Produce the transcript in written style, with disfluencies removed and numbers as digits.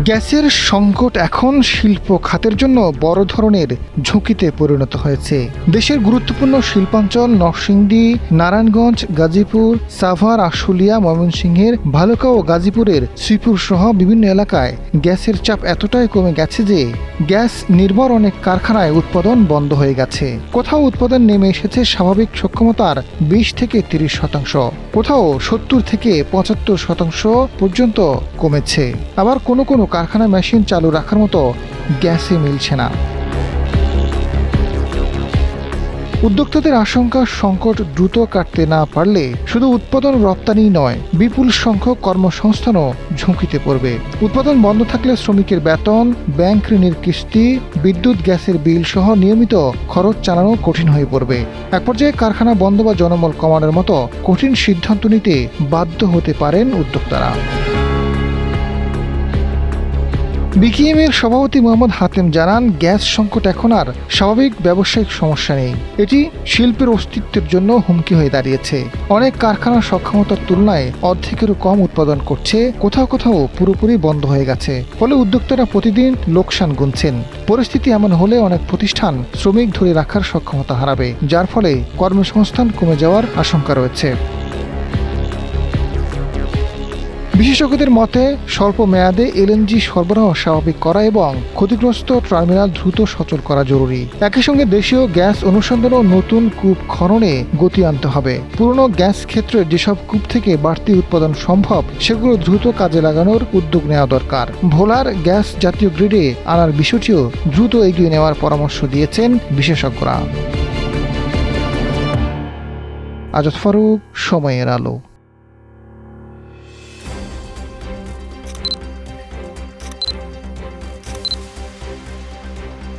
গ্যাসের সংকট এখন শিল্প খাতের জন্য বড় ধরনের ঝুঁকিতে পরিণত হয়েছে। দেশের গুরুত্বপূর্ণ শিল্পাঞ্চল নরসিংদী, নারায়ণগঞ্জ, গাজীপুর, সাভার, আশুলিয়া, ময়মনসিংহের ভালুকা ও গাজীপুরের শ্রীপুর সহ বিভিন্ন এলাকায় গ্যাসের চাপ এতটাই কমে গেছে যে গ্যাস নির্ভর অনেক কারখানায় উৎপাদন বন্ধ হয়ে গেছে। কোথাও উৎপাদন নেমে এসেছে স্বাভাবিক সক্ষমতার 20 থেকে 30%, কোথাও 70 থেকে 75% পর্যন্ত কমেছে। আবার কোনো কোনো কারখানায় মেশিন চালু রাখার মতো গ্যাসই মিলছে না। উদ্যোক্তাদের আশঙ্কা, সংকট দ্রুত কাটতে না পারলে শুধু উৎপাদন রপ্তানি নয়, বিপুল সংখ্যক কর্মসংস্থানও ঝুঁকিতে পড়বে। উৎপাদন বন্ধ থাকলে শ্রমিকের বেতন, ব্যাংক ঋণের কিস্তি, বিদ্যুৎ গ্যাসের বিল সহ নিয়মিত খরচ চালানো কঠিন হয়ে পড়বে। এক পর্যায়ে কারখানা বন্ধ বা জনবল কমানোর মতো কঠিন সিদ্ধান্ত নিতে বাধ্য হতে পারেন উদ্যোক্তারা। বিকেএম-এর সভাপতি মোহাম্মদ হাতেম জানান, গ্যাস সংকট এখন আর স্বাভাবিক ব্যবসায়িক সমস্যা নেই, এটি শিল্পের অস্তিত্বের জন্য হুমকি হয়ে দাঁড়িয়েছে। অনেক কারখানার সক্ষমতার তুলনায় অর্ধেকেরও কম উৎপাদন করছে, কোথাও কোথাও পুরোপুরি বন্ধ হয়ে গেছে। ফলে উদ্যোক্তারা প্রতিদিন লোকসান গুনছেন। পরিস্থিতি এমন হলে অনেক প্রতিষ্ঠান শ্রমিক ধরে রাখার সক্ষমতা হারাবে, যার ফলে কর্মসংস্থান কমে যাওয়ার আশঙ্কা রয়েছে। বিশেষজ্ঞদের মতে, স্বল্প মেয়াদে এলএনজি সরবরাহ স্বাভাবিক করা এবং ক্ষতিগ্রস্ত টার্মিনাল দ্রুত সচল করা জরুরি। একই সঙ্গে দেশীয় গ্যাস অনুসন্ধান ও নতুন কূপ খননে গতি আনতে হবে। পুরনো গ্যাস ক্ষেত্রে যেসব কূপ থেকে বাড়তি উৎপাদন সম্ভব সেগুলো দ্রুত কাজে লাগানোর উদ্যোগ নেওয়া দরকার। ভোলার গ্যাস জাতীয় গ্রিডে আনার বিষয়টিও দ্রুত এগিয়ে নেওয়ার পরামর্শ দিয়েছেন বিশেষজ্ঞরা। আজাদ ফারুক, সময়ের আলো।